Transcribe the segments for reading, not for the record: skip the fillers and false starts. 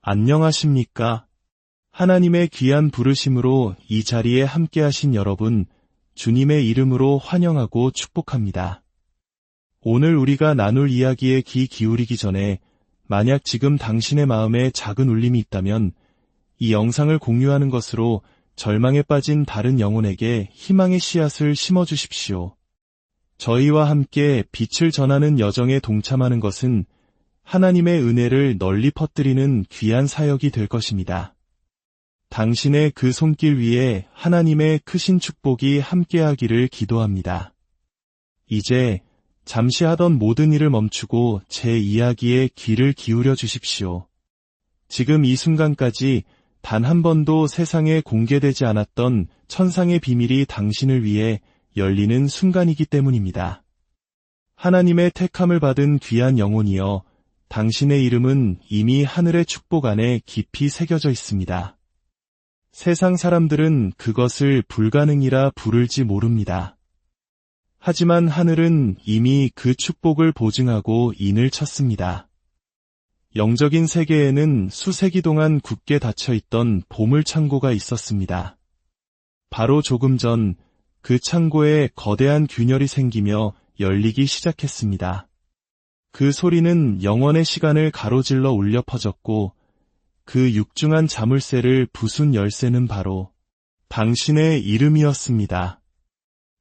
안녕하십니까? 하나님의 귀한 부르심으로 이 자리에 함께하신 여러분, 주님의 이름으로 환영하고 축복합니다. 오늘 우리가 나눌 이야기에 귀 기울이기 전에 만약 지금 당신의 마음에 작은 울림이 있다면 이 영상을 공유하는 것으로 절망에 빠진 다른 영혼에게 희망의 씨앗을 심어주십시오. 저희와 함께 빛을 전하는 여정에 동참하는 것은 하나님의 은혜를 널리 퍼뜨리는 귀한 사역이 될 것입니다. 당신의 그 손길 위에 하나님의 크신 축복이 함께하기를 기도합니다. 이제 잠시 하던 모든 일을 멈추고 제 이야기에 귀를 기울여 주십시오. 지금 이 순간까지 단 한 번도 세상에 공개되지 않았던 천상의 비밀이 당신을 위해 열리는 순간이기 때문입니다. 하나님의 택함을 받은 귀한 영혼이여, 당신의 이름은 이미 하늘의 축복 안에 깊이 새겨져 있습니다. 세상 사람들은 그것을 불가능이라 부를지 모릅니다. 하지만 하늘은 이미 그 축복을 보증하고 인을 쳤습니다. 영적인 세계에는 수세기 동안 굳게 닫혀있던 보물 창고가 있었습니다. 바로 조금 전 그 창고에 거대한 균열이 생기며 열리기 시작했습니다. 그 소리는 영원의 시간을 가로질러 울려 퍼졌고 그 육중한 자물쇠를 부순 열쇠는 바로 당신의 이름이었습니다.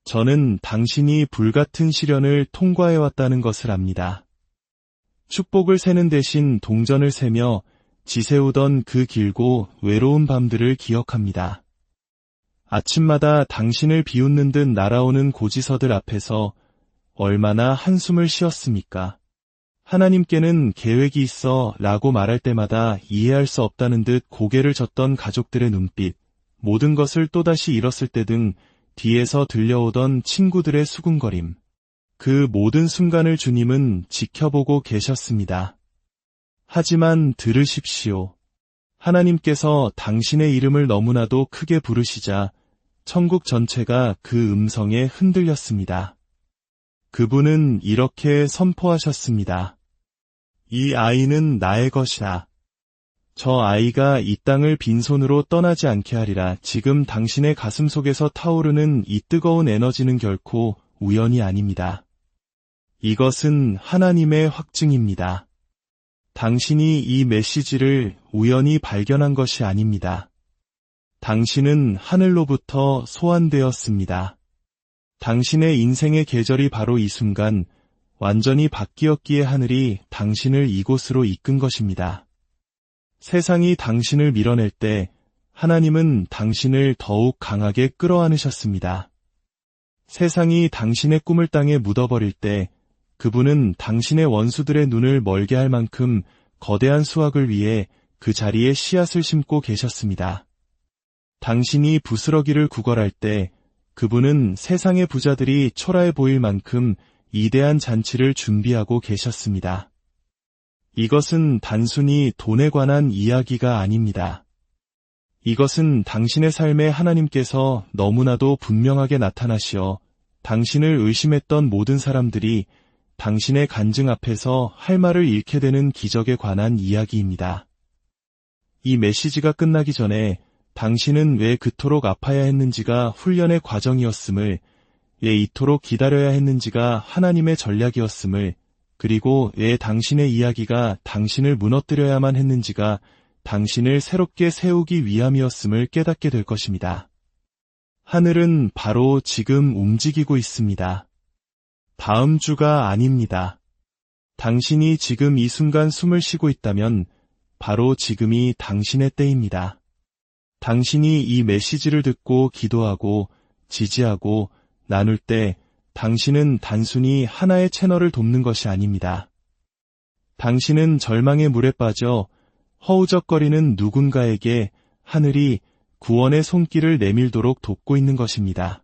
저는 당신이 불같은 시련을 통과해왔다는 것을 압니다. 축복을 세는 대신 동전을 세며 지새우던 그 길고 외로운 밤들을 기억합니다. 아침마다 당신을 비웃는 듯 날아오는 고지서들 앞에서 얼마나 한숨을 쉬었습니까? 하나님께는 계획이 있어 라고 말할 때마다 이해할 수 없다는 듯 고개를 젓던 가족들의 눈빛, 모든 것을 또다시 잃었을 때 등 뒤에서 들려오던 친구들의 수군거림. 그 모든 순간을 주님은 지켜보고 계셨습니다. 하지만 들으십시오. 하나님께서 당신의 이름을 너무나도 크게 부르시자 천국 전체가 그 음성에 흔들렸습니다. 그분은 이렇게 선포하셨습니다. 이 아이는 나의 것이다. 저 아이가 이 땅을 빈손으로 떠나지 않게 하리라. 지금 당신의 가슴 속에서 타오르는 이 뜨거운 에너지는 결코 우연이 아닙니다. 이것은 하나님의 확증입니다. 당신이 이 메시지를 우연히 발견한 것이 아닙니다. 당신은 하늘로부터 소환되었습니다. 당신의 인생의 계절이 바로 이 순간 완전히 바뀌었기에 하늘이 당신을 이곳으로 이끈 것입니다. 세상이 당신을 밀어낼 때 하나님은 당신을 더욱 강하게 끌어안으셨습니다. 세상이 당신의 꿈을 땅에 묻어버릴 때 그분은 당신의 원수들의 눈을 멀게 할 만큼 거대한 수확을 위해 그 자리에 씨앗을 심고 계셨습니다. 당신이 부스러기를 구걸할 때 그분은 세상의 부자들이 초라해 보일 만큼 이대한 잔치를 준비하고 계셨습니다. 이것은 단순히 돈에 관한 이야기가 아닙니다. 이것은 당신의 삶에 하나님께서 너무나도 분명하게 나타나시어 당신을 의심했던 모든 사람들이 당신의 간증 앞에서 할 말을 잃게 되는 기적에 관한 이야기입니다. 이 메시지가 끝나기 전에 당신은 왜 그토록 아파야 했는지가 훈련의 과정이었음을, 왜 이토록 기다려야 했는지가 하나님의 전략이었음을, 그리고 왜 당신의 이야기가 당신을 무너뜨려야만 했는지가 당신을 새롭게 세우기 위함이었음을 깨닫게 될 것입니다. 하늘은 바로 지금 움직이고 있습니다. 다음 주가 아닙니다. 당신이 지금 이 순간 숨을 쉬고 있다면 바로 지금이 당신의 때입니다. 당신이 이 메시지를 듣고 기도하고 지지하고 나눌 때 당신은 단순히 하나의 채널을 돕는 것이 아닙니다. 당신은 절망의 물에 빠져 허우적거리는 누군가에게 하늘이 구원의 손길을 내밀도록 돕고 있는 것입니다.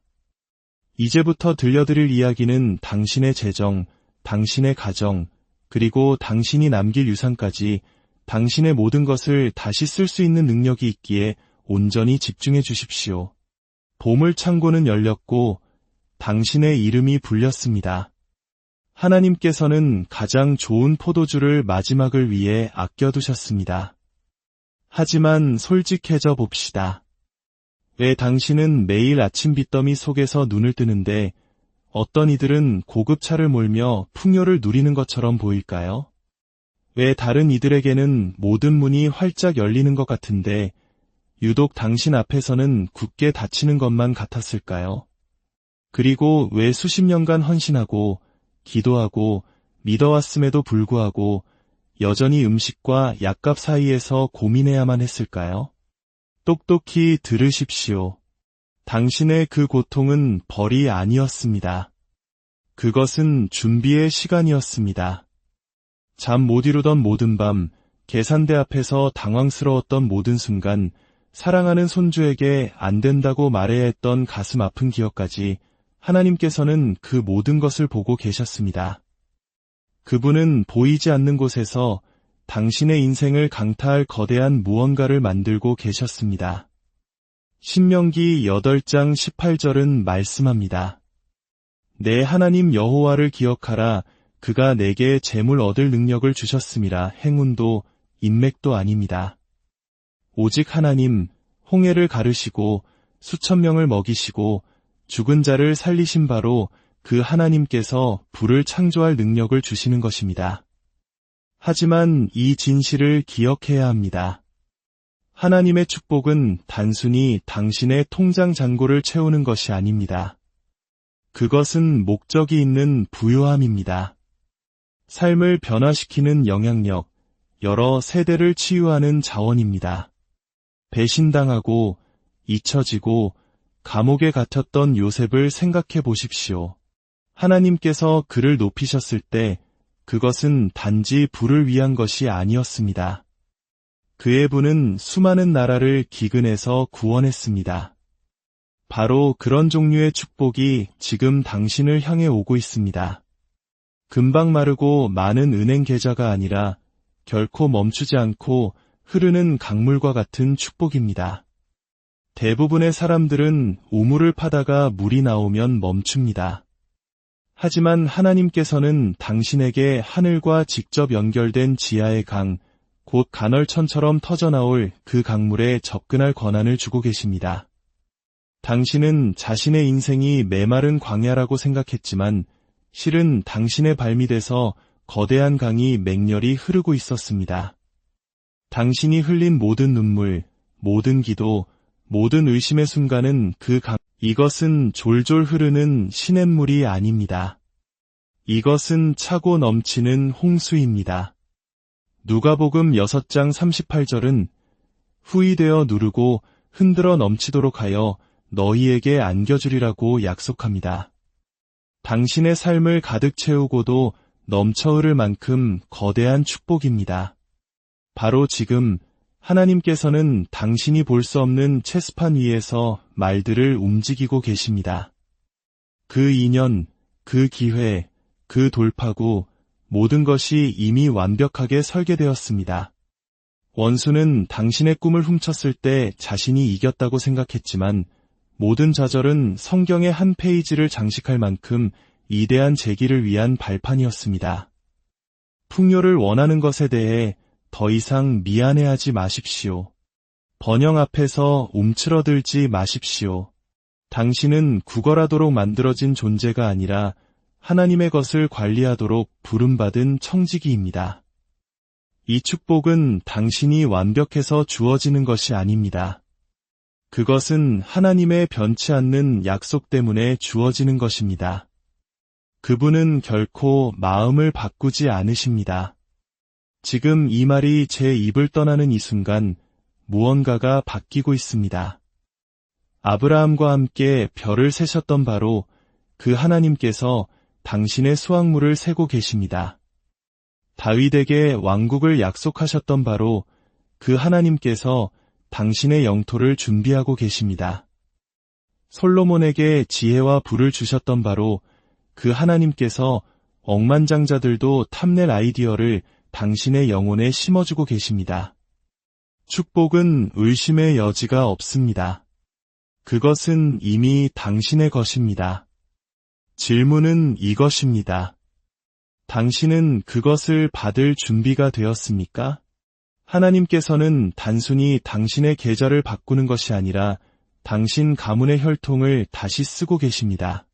이제부터 들려드릴 이야기는 당신의 재정, 당신의 가정, 그리고 당신이 남길 유산까지 당신의 모든 것을 다시 쓸 수 있는 능력이 있기에 온전히 집중해 주십시오. 보물 창고는 열렸고 당신의 이름이 불렸습니다. 하나님께서는 가장 좋은 포도주를 마지막을 위해 아껴두셨습니다. 하지만 솔직해져 봅시다. 왜 당신은 매일 아침 빚더미 속에서 눈을 뜨는데 어떤 이들은 고급차를 몰며 풍요를 누리는 것처럼 보일까요? 왜 다른 이들에게는 모든 문이 활짝 열리는 것 같은데 유독 당신 앞에서는 굳게 닫히는 것만 같았을까요? 그리고 왜 수십 년간 헌신하고 기도하고 믿어왔음에도 불구하고 여전히 음식과 약값 사이에서 고민해야만 했을까요? 똑똑히 들으십시오. 당신의 그 고통은 벌이 아니었습니다. 그것은 준비의 시간이었습니다. 잠 못 이루던 모든 밤, 계산대 앞에서 당황스러웠던 모든 순간, 사랑하는 손주에게 안 된다고 말해야 했던 가슴 아픈 기억까지 하나님께서는 그 모든 것을 보고 계셨습니다. 그분은 보이지 않는 곳에서 당신의 인생을 강타할 거대한 무언가를 만들고 계셨습니다. 신명기 8장 18절은 말씀합니다. 내 하나님 여호와를 기억하라. 그가 내게 재물 얻을 능력을 주셨음이라. 행운도 인맥도 아닙니다. 오직 하나님, 홍해를 가르시고 수천 명을 먹이시고 죽은 자를 살리신 바로 그 하나님께서 불을 창조할 능력을 주시는 것입니다. 하지만 이 진실을 기억해야 합니다. 하나님의 축복은 단순히 당신의 통장 잔고를 채우는 것이 아닙니다. 그것은 목적이 있는 부요함입니다. 삶을 변화시키는 영향력, 여러 세대를 치유하는 자원입니다. 배신당하고 잊혀지고 감옥에 갇혔던 요셉을 생각해 보십시오. 하나님께서 그를 높이셨을 때 그것은 단지 부를 위한 것이 아니었습니다. 그의 부는 수많은 나라를 기근에서 구원했습니다. 바로 그런 종류의 축복이 지금 당신을 향해 오고 있습니다. 금방 마르고 많은 은행 계좌가 아니라 결코 멈추지 않고 흐르는 강물과 같은 축복입니다. 대부분의 사람들은 우물을 파다가 물이 나오면 멈춥니다. 하지만 하나님께서는 당신에게 하늘과 직접 연결된 지하의 강, 곧 간헐천처럼 터져나올 그 강물에 접근할 권한을 주고 계십니다. 당신은 자신의 인생이 메마른 광야라고 생각했지만 실은 당신의 발밑에서 거대한 강이 맹렬히 흐르고 있었습니다. 당신이 흘린 모든 눈물, 모든 기도, 모든 의심의 순간은 그 강, 이것은 졸졸 흐르는 시냇물이 아닙니다. 이것은 차고 넘치는 홍수입니다. 누가복음 6장 38절은 후이되어 누르고 흔들어 넘치도록 하여 너희에게 안겨주리라고 약속합니다. 당신의 삶을 가득 채우고도 넘쳐 흐를 만큼 거대한 축복입니다. 바로 지금 하나님께서는 당신이 볼 수 없는 체스판 위에서 말들을 움직이고 계십니다. 그 인연, 그 기회, 그 돌파구, 모든 것이 이미 완벽하게 설계되었습니다. 원수는 당신의 꿈을 훔쳤을 때 자신이 이겼다고 생각했지만 모든 좌절은 성경의 한 페이지를 장식할 만큼 이대한 재기를 위한 발판이었습니다. 풍요를 원하는 것에 대해 더 이상 미안해하지 마십시오. 번영 앞에서 움츠러들지 마십시오. 당신은 구걸하도록 만들어진 존재가 아니라 하나님의 것을 관리하도록 부름받은 청지기입니다. 이 축복은 당신이 완벽해서 주어지는 것이 아닙니다. 그것은 하나님의 변치 않는 약속 때문에 주어지는 것입니다. 그분은 결코 마음을 바꾸지 않으십니다. 지금 이 말이 제 입을 떠나는 이 순간 무언가가 바뀌고 있습니다. 아브라함과 함께 별을 세셨던 바로 그 하나님께서 당신의 수확물을 세고 계십니다. 다윗에게 왕국을 약속하셨던 바로 그 하나님께서 당신의 영토를 준비하고 계십니다. 솔로몬에게 지혜와 부를 주셨던 바로 그 하나님께서 억만장자들도 탐낼 아이디어를 당신의 영혼에 심어주고 계십니다. 축복은 의심의 여지가 없습니다. 그것은 이미 당신의 것입니다. 질문은 이것입니다. 당신은 그것을 받을 준비가 되었습니까? 하나님께서는 단순히 당신의 계절을 바꾸는 것이 아니라 당신 가문의 혈통을 다시 쓰고 계십니다.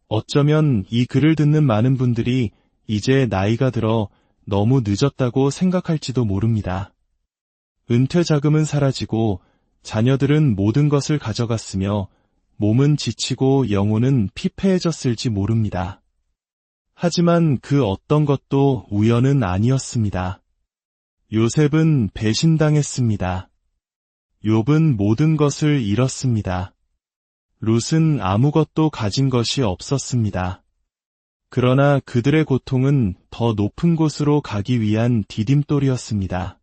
어쩌면 이 글을 듣는 많은 분들이 이제 나이가 들어 너무 늦었다고 생각할지도 모릅니다. 은퇴 자금은 사라지고 자녀들은 모든 것을 가져갔으며 몸은 지치고 영혼은 피폐해졌을지 모릅니다. 하지만 그 어떤 것도 우연은 아니었습니다. 요셉은 배신당했습니다. 욥은 모든 것을 잃었습니다. 룻은 아무것도 가진 것이 없었습니다. 그러나 그들의 고통은 더 높은 곳으로 가기 위한 디딤돌이었습니다.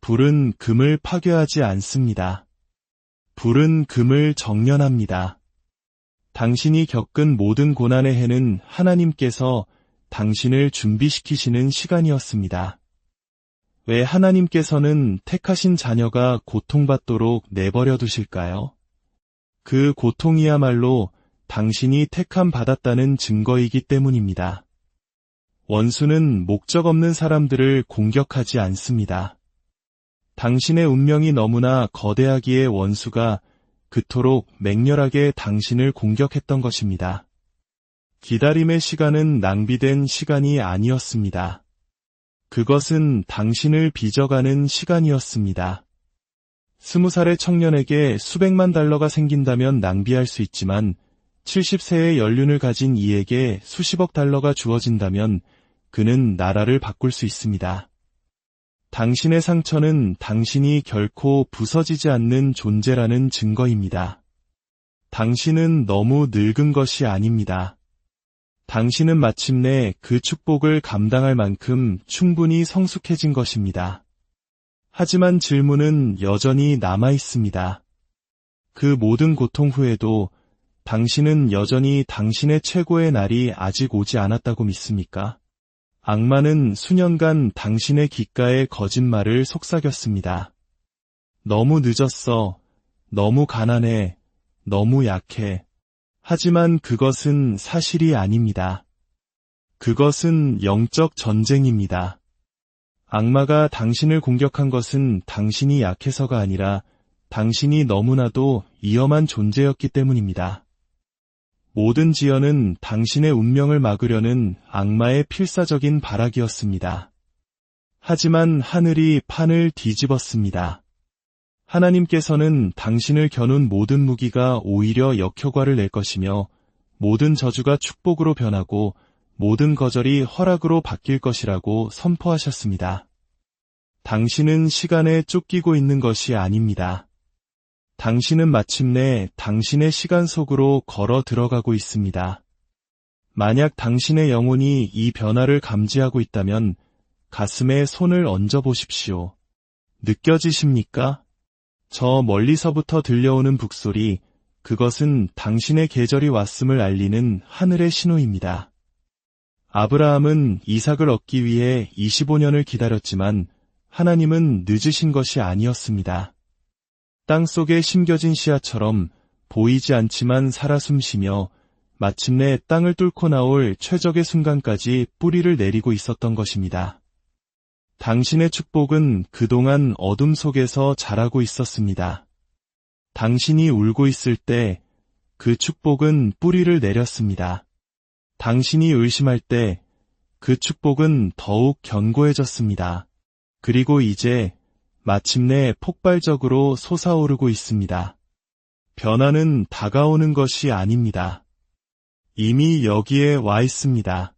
불은 금을 파괴하지 않습니다. 불은 금을 정련합니다. 당신이 겪은 모든 고난의 해는 하나님께서 당신을 준비시키시는 시간이었습니다. 왜 하나님께서는 택하신 자녀가 고통받도록 내버려 두실까요? 그 고통이야말로 당신이 택함 받았다는 증거이기 때문입니다. 원수는 목적 없는 사람들을 공격하지 않습니다. 당신의 운명이 너무나 거대하기에 원수가 그토록 맹렬하게 당신을 공격했던 것입니다. 기다림의 시간은 낭비된 시간이 아니었습니다. 그것은 당신을 빚어가는 시간이었습니다. 20살의 청년에게 수백만 달러가 생긴다면 낭비할 수 있지만 70세의 연륜을 가진 이에게 수십억 달러가 주어진다면 그는 나라를 바꿀 수 있습니다. 당신의 상처는 당신이 결코 부서지지 않는 존재라는 증거입니다. 당신은 너무 늙은 것이 아닙니다. 당신은 마침내 그 축복을 감당할 만큼 충분히 성숙해진 것입니다. 하지만 질문은 여전히 남아 있습니다. 그 모든 고통 후에도 당신은 여전히 당신의 최고의 날이 아직 오지 않았다고 믿습니까? 악마는 수년간 당신의 귓가에 거짓말을 속삭였습니다. 너무 늦었어. 너무 가난해. 너무 약해. 하지만 그것은 사실이 아닙니다. 그것은 영적 전쟁입니다. 악마가 당신을 공격한 것은 당신이 약해서가 아니라 당신이 너무나도 위험한 존재였기 때문입니다. 모든 지연은 당신의 운명을 막으려는 악마의 필사적인 발악이었습니다. 하지만 하늘이 판을 뒤집었습니다. 하나님께서는 당신을 겨눈 모든 무기가 오히려 역효과를 낼 것이며 모든 저주가 축복으로 변하고 모든 거절이 허락으로 바뀔 것이라고 선포하셨습니다. 당신은 시간에 쫓기고 있는 것이 아닙니다. 당신은 마침내 당신의 시간 속으로 걸어 들어가고 있습니다. 만약 당신의 영혼이 이 변화를 감지하고 있다면 가슴에 손을 얹어 보십시오. 느껴지십니까? 저 멀리서부터 들려오는 북소리, 그것은 당신의 계절이 왔음을 알리는 하늘의 신호입니다. 아브라함은 이삭을 얻기 위해 25년을 기다렸지만 하나님은 늦으신 것이 아니었습니다. 땅 속에 심겨진 씨앗처럼 보이지 않지만 살아 숨쉬며 마침내 땅을 뚫고 나올 최적의 순간까지 뿌리를 내리고 있었던 것입니다. 당신의 축복은 그동안 어둠 속에서 자라고 있었습니다. 당신이 울고 있을 때 그 축복은 뿌리를 내렸습니다. 당신이 의심할 때 그 축복은 더욱 견고해졌습니다. 그리고 이제 마침내 폭발적으로 솟아오르고 있습니다. 변화는 다가오는 것이 아닙니다. 이미 여기에 와 있습니다.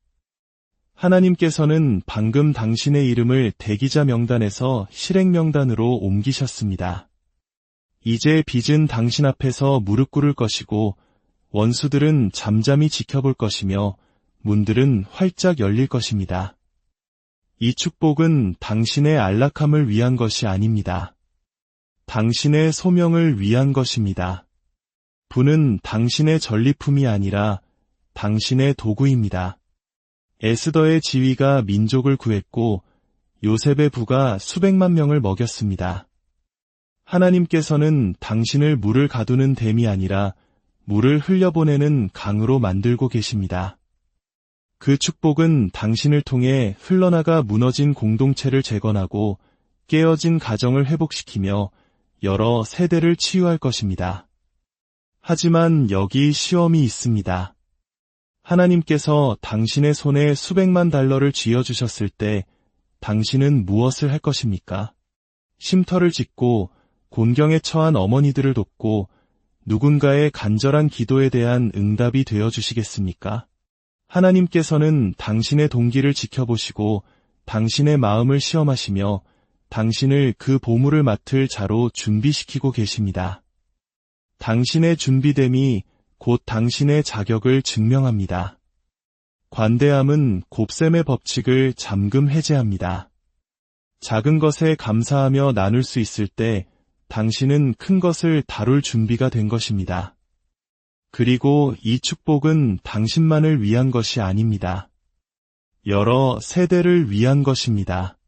하나님께서는 방금 당신의 이름을 대기자 명단에서 실행 명단으로 옮기셨습니다. 이제 빚은 당신 앞에서 무릎 꿇을 것이고 원수들은 잠잠히 지켜볼 것이며 문들은 활짝 열릴 것입니다. 이 축복은 당신의 안락함을 위한 것이 아닙니다. 당신의 소명을 위한 것입니다. 부는 당신의 전리품이 아니라 당신의 도구입니다. 에스더의 지위가 민족을 구했고 요셉의 부가 수백만 명을 먹였습니다. 하나님께서는 당신을 물을 가두는 댐이 아니라 물을 흘려보내는 강으로 만들고 계십니다. 그 축복은 당신을 통해 흘러나가 무너진 공동체를 재건하고 깨어진 가정을 회복시키며 여러 세대를 치유할 것입니다. 하지만 여기 시험이 있습니다. 하나님께서 당신의 손에 수백만 달러를 쥐어주셨을 때 당신은 무엇을 할 것입니까? 쉼터를 짓고 곤경에 처한 어머니들을 돕고 누군가의 간절한 기도에 대한 응답이 되어주시겠습니까? 하나님께서는 당신의 동기를 지켜보시고 당신의 마음을 시험하시며 당신을 그 보물을 맡을 자로 준비시키고 계십니다. 당신의 준비됨이 곧 당신의 자격을 증명합니다. 관대함은 곱셈의 법칙을 잠금 해제합니다. 작은 것에 감사하며 나눌 수 있을 때 당신은 큰 것을 다룰 준비가 된 것입니다. 그리고 이 축복은 당신만을 위한 것이 아닙니다. 여러 세대를 위한 것입니다.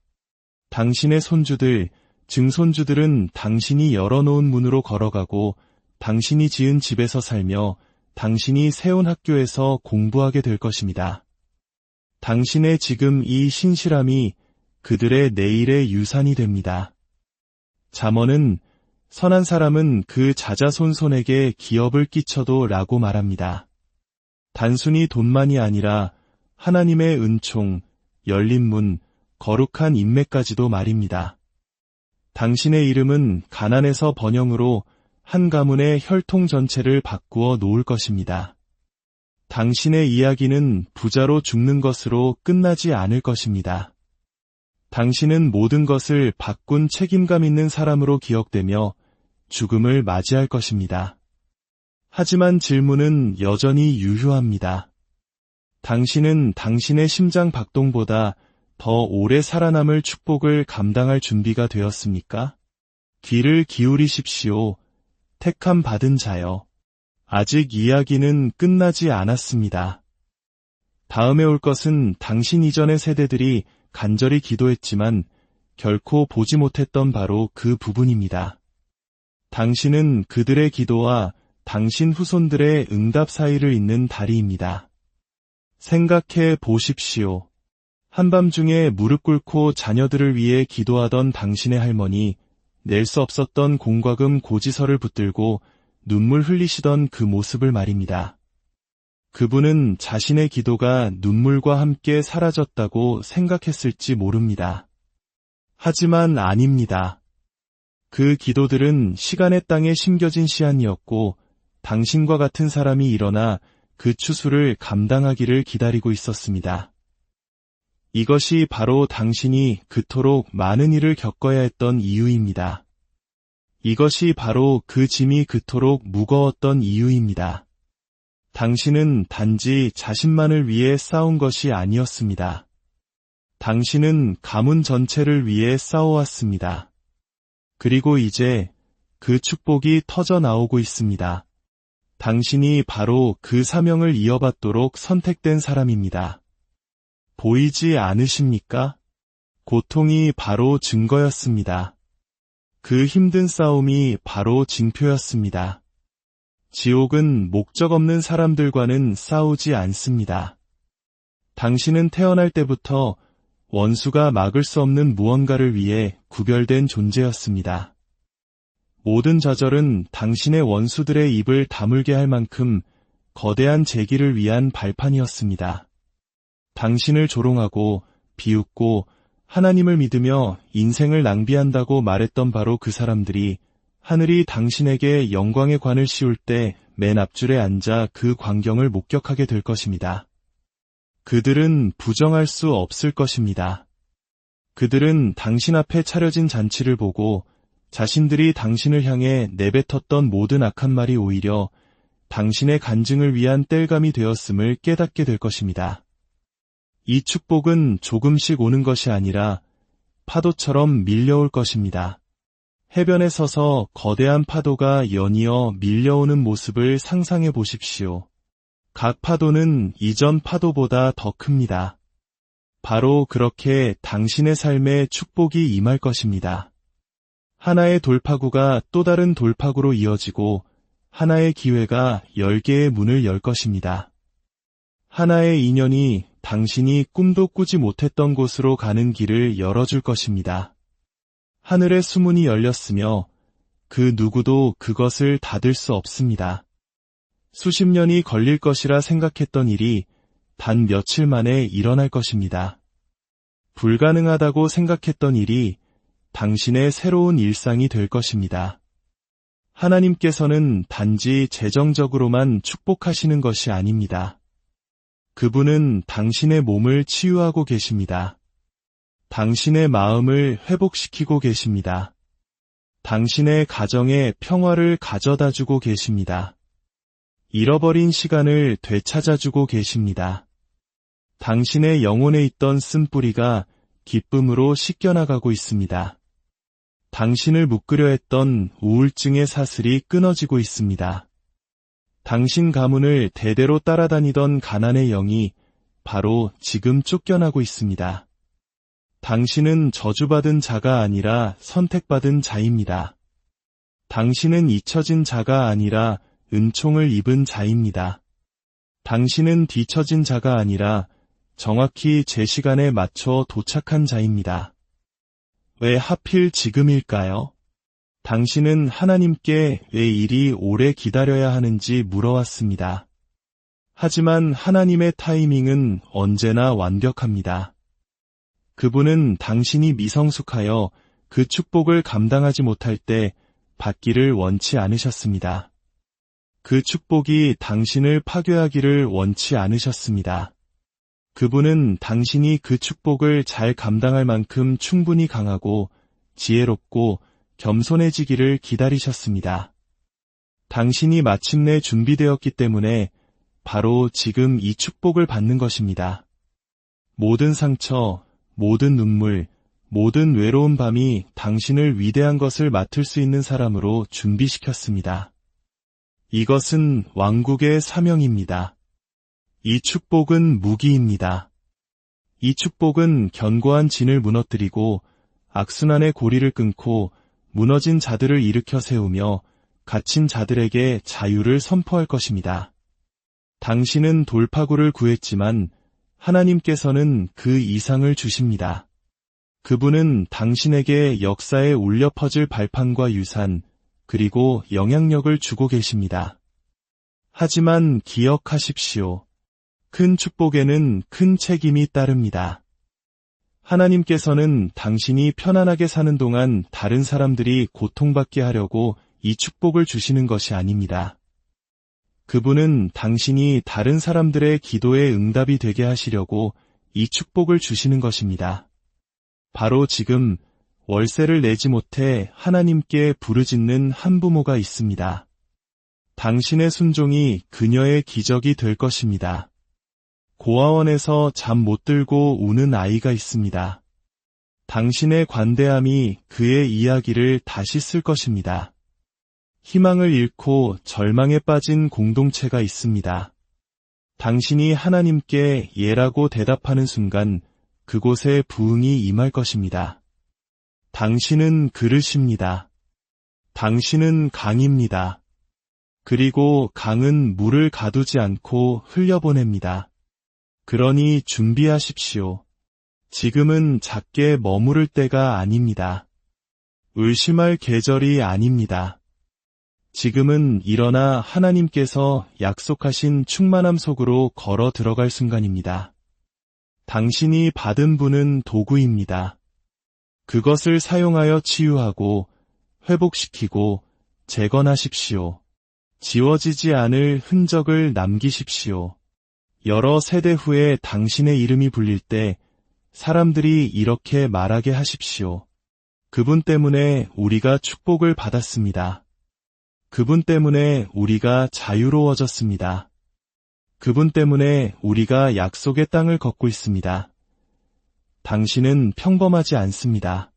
당신의 손주들, 증손주들은 당신이 열어놓은 문으로 걸어가고 당신이 지은 집에서 살며 당신이 세운 학교에서 공부하게 될 것입니다. 당신의 지금 이 신실함이 그들의 내일의 유산이 됩니다. 잠언은 선한 사람은 그 자자손손에게 기업을 끼쳐도 라고 말합니다. 단순히 돈만이 아니라 하나님의 은총, 열린 문, 거룩한 인맥까지도 말입니다. 당신의 이름은 가난에서 번영으로 한 가문의 혈통 전체를 바꾸어 놓을 것입니다. 당신의 이야기는 부자로 죽는 것으로 끝나지 않을 것입니다. 당신은 모든 것을 바꾼 책임감 있는 사람으로 기억되며 죽음을 맞이할 것입니다. 하지만 질문은 여전히 유효합니다. 당신은 당신의 심장 박동보다 더 오래 살아남을 축복을 감당할 준비가 되었습니까? 귀를 기울이십시오. 택함 받은 자여. 아직 이야기는 끝나지 않았습니다. 다음에 올 것은 당신 이전의 세대들이 간절히 기도했지만 결코 보지 못했던 바로 그 부분입니다. 당신은 그들의 기도와 당신 후손들의 응답 사이를 잇는 다리입니다. 생각해 보십시오. 한밤중에 무릎 꿇고 자녀들을 위해 기도하던 당신의 할머니, 낼 수 없었던 공과금 고지서를 붙들고 눈물 흘리시던 그 모습을 말입니다. 그분은 자신의 기도가 눈물과 함께 사라졌다고 생각했을지 모릅니다. 하지만 아닙니다. 그 기도들은 시간의 땅에 심겨진 씨앗이었고 당신과 같은 사람이 일어나 그 추수를 감당하기를 기다리고 있었습니다. 이것이 바로 당신이 그토록 많은 일을 겪어야 했던 이유입니다. 이것이 바로 그 짐이 그토록 무거웠던 이유입니다. 당신은 단지 자신만을 위해 싸운 것이 아니었습니다. 당신은 가문 전체를 위해 싸워왔습니다. 그리고 이제 그 축복이 터져 나오고 있습니다. 당신이 바로 그 사명을 이어받도록 선택된 사람입니다. 보이지 않으십니까? 고통이 바로 증거였습니다. 그 힘든 싸움이 바로 징표였습니다. 지옥은 목적 없는 사람들과는 싸우지 않습니다. 당신은 태어날 때부터 원수가 막을 수 없는 무언가를 위해 구별된 존재였습니다. 모든 좌절은 당신의 원수들의 입을 다물게 할 만큼 거대한 재기를 위한 발판이었습니다. 당신을 조롱하고 비웃고 하나님을 믿으며 인생을 낭비한다고 말했던 바로 그 사람들이 하늘이 당신에게 영광의 관을 씌울 때 맨 앞줄에 앉아 그 광경을 목격하게 될 것입니다. 그들은 부정할 수 없을 것입니다. 그들은 당신 앞에 차려진 잔치를 보고 자신들이 당신을 향해 내뱉었던 모든 악한 말이 오히려 당신의 간증을 위한 땔감이 되었음을 깨닫게 될 것입니다. 이 축복은 조금씩 오는 것이 아니라 파도처럼 밀려올 것입니다. 해변에 서서 거대한 파도가 연이어 밀려오는 모습을 상상해 보십시오. 각 파도는 이전 파도보다 더 큽니다. 바로 그렇게 당신의 삶에 축복이 임할 것입니다. 하나의 돌파구가 또 다른 돌파구로 이어지고 하나의 기회가 10개의 문을 열 것입니다. 하나의 인연이 당신이 꿈도 꾸지 못했던 곳으로 가는 길을 열어줄 것입니다. 하늘의 수문이 열렸으며 그 누구도 그것을 닫을 수 없습니다. 수십 년이 걸릴 것이라 생각했던 일이 단 며칠 만에 일어날 것입니다. 불가능하다고 생각했던 일이 당신의 새로운 일상이 될 것입니다. 하나님께서는 단지 재정적으로만 축복하시는 것이 아닙니다. 그분은 당신의 몸을 치유하고 계십니다. 당신의 마음을 회복시키고 계십니다. 당신의 가정에 평화를 가져다 주고 계십니다. 잃어버린 시간을 되찾아주고 계십니다. 당신의 영혼에 있던 쓴뿌리가 기쁨으로 씻겨나가고 있습니다. 당신을 묶으려 했던 우울증의 사슬이 끊어지고 있습니다. 당신 가문을 대대로 따라다니던 가난의 영이 바로 지금 쫓겨나고 있습니다. 당신은 저주받은 자가 아니라 선택받은 자입니다. 당신은 잊혀진 자가 아니라 은총을 입은 자입니다. 당신은 뒤처진 자가 아니라 정확히 제 시간에 맞춰 도착한 자입니다. 왜 하필 지금일까요? 당신은 하나님께 왜 이리 오래 기다려야 하는지 물어왔습니다. 하지만 하나님의 타이밍은 언제나 완벽합니다. 그분은 당신이 미성숙하여 그 축복을 감당하지 못할 때 받기를 원치 않으셨습니다. 그 축복이 당신을 파괴하기를 원치 않으셨습니다. 그분은 당신이 그 축복을 잘 감당할 만큼 충분히 강하고 지혜롭고 겸손해지기를 기다리셨습니다. 당신이 마침내 준비되었기 때문에 바로 지금 이 축복을 받는 것입니다. 모든 상처, 모든 눈물, 모든 외로운 밤이 당신을 위대한 것을 맡을 수 있는 사람으로 준비시켰습니다. 이것은 왕국의 사명입니다. 이 축복은 무기입니다. 이 축복은 견고한 진을 무너뜨리고 악순환의 고리를 끊고 무너진 자들을 일으켜 세우며 갇힌 자들에게 자유를 선포할 것입니다. 당신은 돌파구를 구했지만 하나님께서는 그 이상을 주십니다. 그분은 당신에게 역사에 울려 퍼질 발판과 유산, 그리고 영향력을 주고 계십니다. 하지만 기억하십시오. 큰 축복에는 큰 책임이 따릅니다. 하나님께서는 당신이 편안하게 사는 동안 다른 사람들이 고통받게 하려고 이 축복을 주시는 것이 아닙니다. 그분은 당신이 다른 사람들의 기도에 응답이 되게 하시려고 이 축복을 주시는 것입니다. 바로 지금 월세를 내지 못해 하나님께 부르짖는 한부모가 있습니다. 당신의 순종이 그녀의 기적이 될 것입니다. 고아원에서 잠 못 들고 우는 아이가 있습니다. 당신의 관대함이 그의 이야기를 다시 쓸 것입니다. 희망을 잃고 절망에 빠진 공동체가 있습니다. 당신이 하나님께 예라고 대답하는 순간 그곳에 부흥이 임할 것입니다. 당신은 그릇입니다. 당신은 강입니다. 그리고 강은 물을 가두지 않고 흘려보냅니다. 그러니 준비하십시오. 지금은 작게 머무를 때가 아닙니다. 의심할 계절이 아닙니다. 지금은 일어나 하나님께서 약속하신 충만함 속으로 걸어 들어갈 순간입니다. 당신이 받은 분은 도구입니다. 그것을 사용하여 치유하고 회복시키고 재건하십시오. 지워지지 않을 흔적을 남기십시오. 여러 세대 후에 당신의 이름이 불릴 때 사람들이 이렇게 말하게 하십시오. 그분 때문에 우리가 축복을 받았습니다. 그분 때문에 우리가 자유로워졌습니다. 그분 때문에 우리가 약속의 땅을 걷고 있습니다. 당신은 평범하지 않습니다.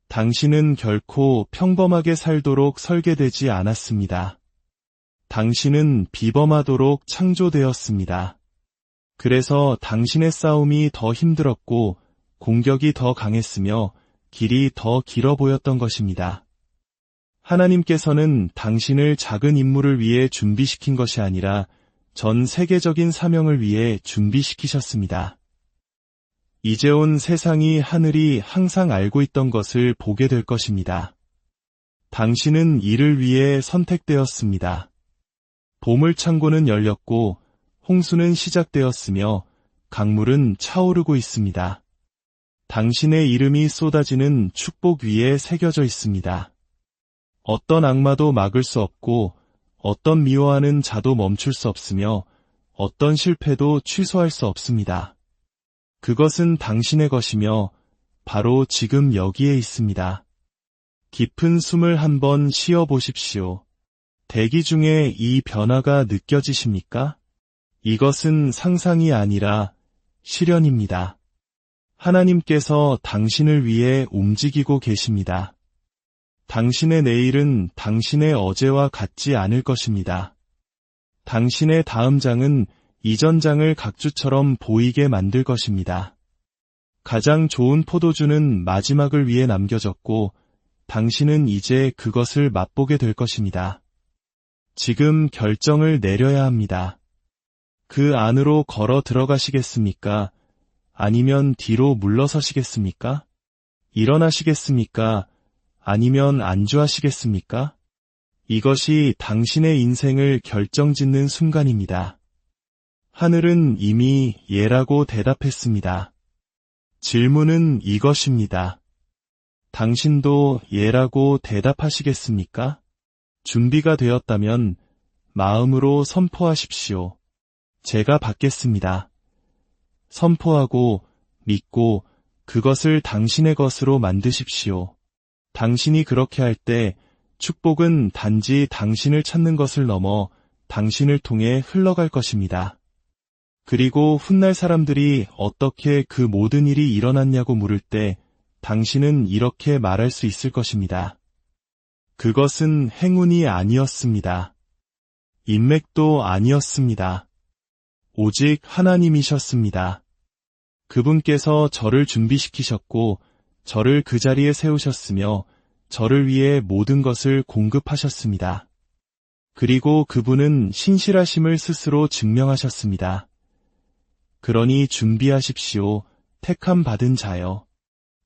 당신은 결코 평범하게 살도록 설계되지 않았습니다. 당신은 비범하도록 창조되었습니다. 그래서 당신의 싸움이 더 힘들었고 공격이 더 강했으며 길이 더 길어 보였던 것입니다. 하나님께서는 당신을 작은 임무를 위해 준비시킨 것이 아니라 전 세계적인 사명을 위해 준비시키셨습니다. 이제 온 세상이 하늘이 항상 알고 있던 것을 보게 될 것입니다. 당신은 이를 위해 선택되었습니다. 보물창고는 열렸고 홍수는 시작되었으며 강물은 차오르고 있습니다. 당신의 이름이 쏟아지는 축복 위에 새겨져 있습니다. 어떤 악마도 막을 수 없고 어떤 미워하는 자도 멈출 수 없으며 어떤 실패도 취소할 수 없습니다. 그것은 당신의 것이며 바로 지금 여기에 있습니다. 깊은 숨을 한번 쉬어 보십시오. 대기 중에 이 변화가 느껴지십니까? 이것은 상상이 아니라 실현입니다. 하나님께서 당신을 위해 움직이고 계십니다. 당신의 내일은 당신의 어제와 같지 않을 것입니다. 당신의 다음 장은 이전 장을 각주처럼 보이게 만들 것입니다. 가장 좋은 포도주는 마지막을 위해 남겨졌고 당신은 이제 그것을 맛보게 될 것입니다. 지금 결정을 내려야 합니다. 그 안으로 걸어 들어가시겠습니까? 아니면 뒤로 물러서시겠습니까? 일어나시겠습니까? 아니면 안주하시겠습니까? 이것이 당신의 인생을 결정짓는 순간입니다. 하늘은 이미 예라고 대답했습니다. 질문은 이것입니다. 당신도 예라고 대답하시겠습니까? 준비가 되었다면 마음으로 선포하십시오. 제가 받겠습니다. 선포하고 믿고 그것을 당신의 것으로 만드십시오. 당신이 그렇게 할 때 축복은 단지 당신을 찾는 것을 넘어 당신을 통해 흘러갈 것입니다. 그리고 훗날 사람들이 어떻게 그 모든 일이 일어났냐고 물을 때 당신은 이렇게 말할 수 있을 것입니다. 그것은 행운이 아니었습니다. 인맥도 아니었습니다. 오직 하나님이셨습니다. 그분께서 저를 준비시키셨고 저를 그 자리에 세우셨으며 저를 위해 모든 것을 공급하셨습니다. 그리고 그분은 신실하심을 스스로 증명하셨습니다. 그러니 준비하십시오. 택함 받은 자여.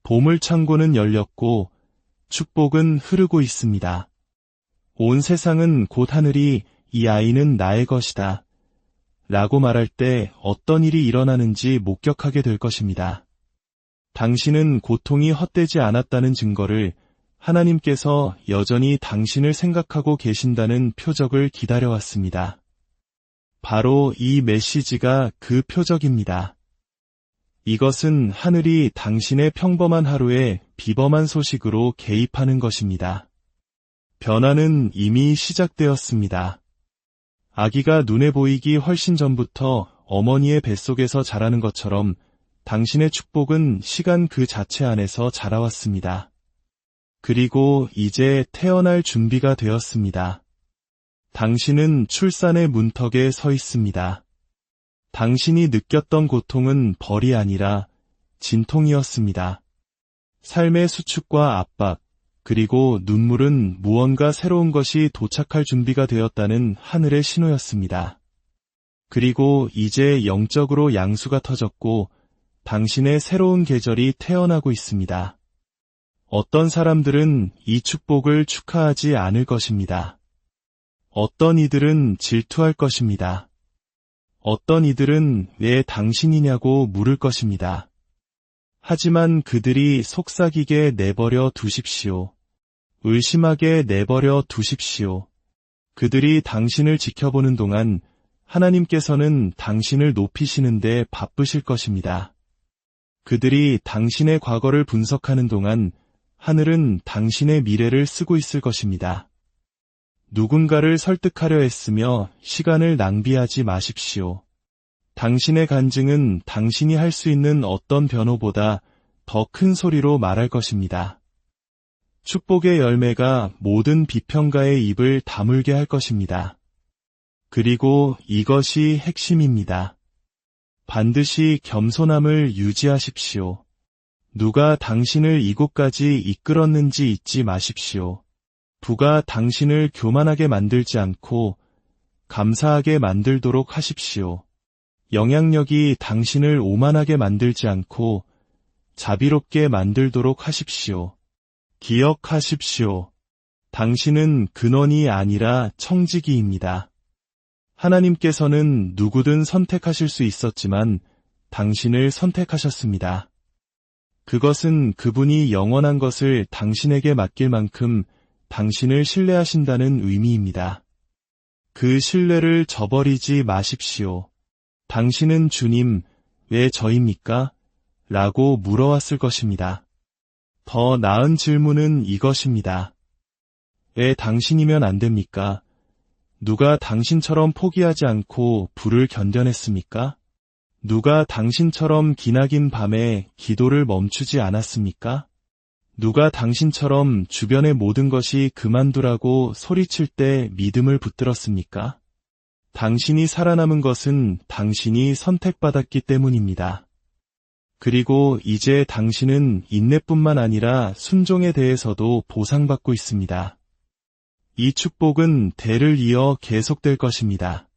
보물창고는 열렸고 축복은 흐르고 있습니다. 온 세상은 곧 하늘이 이 아이는 나의 것이다 라고 말할 때 어떤 일이 일어나는지 목격하게 될 것입니다. 당신은 고통이 헛되지 않았다는 증거를 하나님께서 여전히 당신을 생각하고 계신다는 표적을 기다려왔습니다. 바로 이 메시지가 그 표적입니다. 이것은 하늘이 당신의 평범한 하루에 비범한 소식으로 개입하는 것입니다. 변화는 이미 시작되었습니다. 아기가 눈에 보이기 훨씬 전부터 어머니의 뱃속에서 자라는 것처럼 당신의 축복은 시간 그 자체 안에서 자라왔습니다. 그리고 이제 태어날 준비가 되었습니다. 당신은 출산의 문턱에 서 있습니다. 당신이 느꼈던 고통은 벌이 아니라 진통이었습니다. 삶의 수축과 압박, 그리고 눈물은 무언가 새로운 것이 도착할 준비가 되었다는 하늘의 신호였습니다. 그리고 이제 영적으로 양수가 터졌고 당신의 새로운 계절이 태어나고 있습니다. 어떤 사람들은 이 축복을 축하하지 않을 것입니다. 어떤 이들은 질투할 것입니다. 어떤 이들은 왜 당신이냐고 물을 것입니다. 하지만 그들이 속삭이게 내버려 두십시오. 의심하게 내버려 두십시오. 그들이 당신을 지켜보는 동안 하나님께서는 당신을 높이시는데 바쁘실 것입니다. 그들이 당신의 과거를 분석하는 동안 하늘은 당신의 미래를 쓰고 있을 것입니다. 누군가를 설득하려 했으며 시간을 낭비하지 마십시오. 당신의 간증은 당신이 할 수 있는 어떤 변호보다 더 큰 소리로 말할 것입니다. 축복의 열매가 모든 비평가의 입을 다물게 할 것입니다. 그리고 이것이 핵심입니다. 반드시 겸손함을 유지하십시오. 누가 당신을 이곳까지 이끌었는지 잊지 마십시오. 부가 당신을 교만하게 만들지 않고 감사하게 만들도록 하십시오. 영향력이 당신을 오만하게 만들지 않고 자비롭게 만들도록 하십시오. 기억하십시오. 당신은 근원이 아니라 청지기입니다. 하나님께서는 누구든 선택하실 수 있었지만 당신을 선택하셨습니다. 그것은 그분이 영원한 것을 당신에게 맡길 만큼 당신을 신뢰하신다는 의미입니다. 그 신뢰를 저버리지 마십시오. 당신은 주님, 왜 저입니까? 라고 물어왔을 것입니다. 더 나은 질문은 이것입니다. 왜 당신이면 안 됩니까? 누가 당신처럼 포기하지 않고 불을 견뎌냈습니까? 누가 당신처럼 기나긴 밤에 기도를 멈추지 않았습니까? 누가 당신처럼 주변의 모든 것이 그만두라고 소리칠 때 믿음을 붙들었습니까? 당신이 살아남은 것은 당신이 선택받았기 때문입니다. 그리고 이제 당신은 인내뿐만 아니라 순종에 대해서도 보상받고 있습니다. 이 축복은 대를 이어 계속될 것입니다.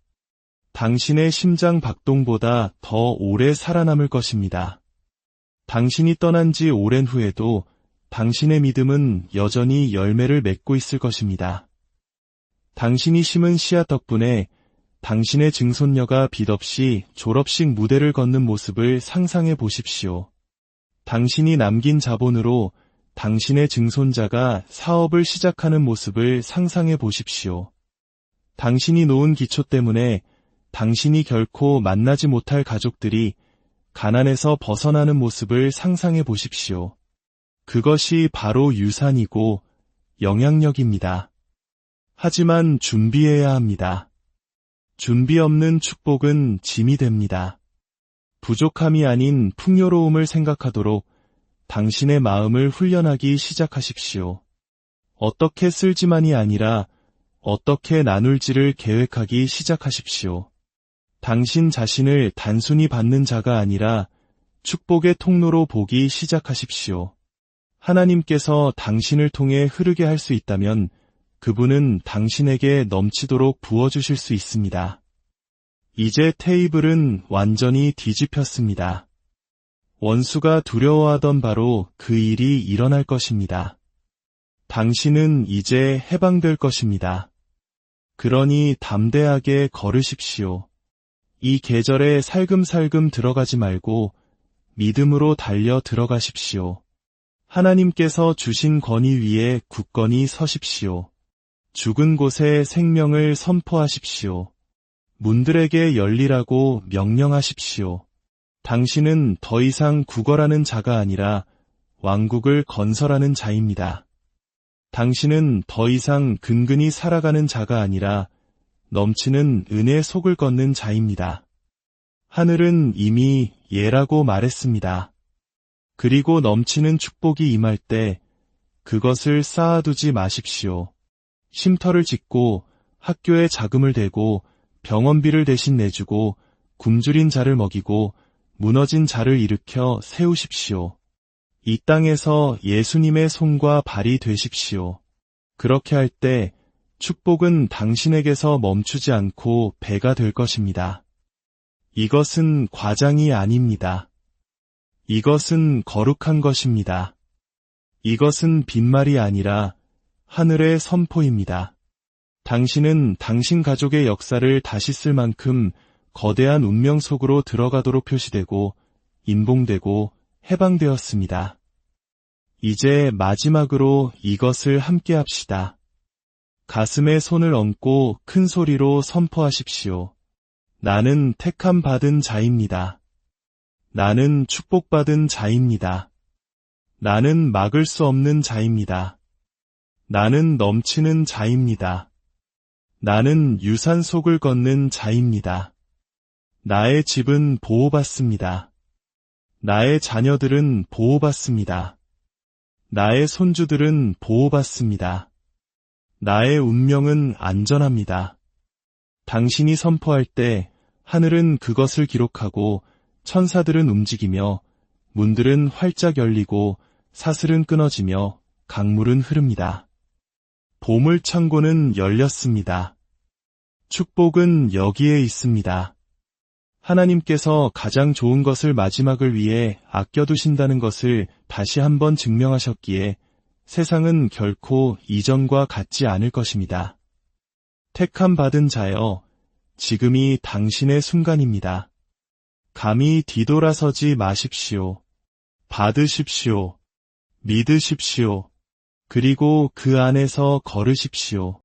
당신의 심장 박동보다 더 오래 살아남을 것입니다. 당신이 떠난 지 오랜 후에도 당신의 믿음은 여전히 열매를 맺고 있을 것입니다. 당신이 심은 씨앗 덕분에 당신의 증손녀가 빚없이 졸업식 무대를 걷는 모습을 상상해 보십시오. 당신이 남긴 자본으로 당신의 증손자가 사업을 시작하는 모습을 상상해 보십시오. 당신이 놓은 기초 때문에 당신이 결코 만나지 못할 가족들이 가난에서 벗어나는 모습을 상상해 보십시오. 그것이 바로 유산이고 영향력입니다. 하지만 준비해야 합니다. 준비 없는 축복은 짐이 됩니다. 부족함이 아닌 풍요로움을 생각하도록 당신의 마음을 훈련하기 시작하십시오. 어떻게 쓸지만이 아니라 어떻게 나눌지를 계획하기 시작하십시오. 당신 자신을 단순히 받는 자가 아니라 축복의 통로로 보기 시작하십시오. 하나님께서 당신을 통해 흐르게 할 수 있다면 그분은 당신에게 넘치도록 부어주실 수 있습니다. 이제 테이블은 완전히 뒤집혔습니다. 원수가 두려워하던 바로 그 일이 일어날 것입니다. 당신은 이제 해방될 것입니다. 그러니 담대하게 걸으십시오. 이 계절에 살금살금 들어가지 말고 믿음으로 달려 들어가십시오. 하나님께서 주신 권위 위에 굳건히 서십시오. 죽은 곳에 생명을 선포하십시오. 문들에게 열리라고 명령하십시오. 당신은 더 이상 구걸하는 자가 아니라 왕국을 건설하는 자입니다. 당신은 더 이상 근근히 살아가는 자가 아니라 넘치는 은혜 속을 걷는 자입니다. 하늘은 이미 예라고 말했습니다. 그리고 넘치는 축복이 임할 때 그것을 쌓아두지 마십시오. 쉼터를 짓고 학교에 자금을 대고 병원비를 대신 내주고 굶주린 자를 먹이고 무너진 자를 일으켜 세우십시오. 이 땅에서 예수님의 손과 발이 되십시오. 그렇게 할 때 축복은 당신에게서 멈추지 않고 배가 될 것입니다. 이것은 과장이 아닙니다. 이것은 거룩한 것입니다. 이것은 빈말이 아니라 하늘의 선포입니다. 당신은 당신 가족의 역사를 다시 쓸 만큼 거대한 운명 속으로 들어가도록 표시되고 인봉되고 해방되었습니다. 이제 마지막으로 이것을 함께 합시다. 가슴에 손을 얹고 큰 소리로 선포하십시오. 나는 택함 받은 자입니다. 나는 축복받은 자입니다. 나는 막을 수 없는 자입니다. 나는 넘치는 자입니다. 나는 유산 속을 걷는 자입니다. 나의 집은 보호받습니다. 나의 자녀들은 보호받습니다. 나의 손주들은 보호받습니다. 나의 운명은 안전합니다. 당신이 선포할 때 하늘은 그것을 기록하고 천사들은 움직이며 문들은 활짝 열리고 사슬은 끊어지며 강물은 흐릅니다. 보물 창고는 열렸습니다. 축복은 여기에 있습니다. 하나님께서 가장 좋은 것을 마지막을 위해 아껴두신다는 것을 다시 한번 증명하셨기에 세상은 결코 이전과 같지 않을 것입니다. 택함 받은 자여, 지금이 당신의 순간입니다. 감히 뒤돌아서지 마십시오. 받으십시오. 믿으십시오. 그리고 그 안에서 걸으십시오.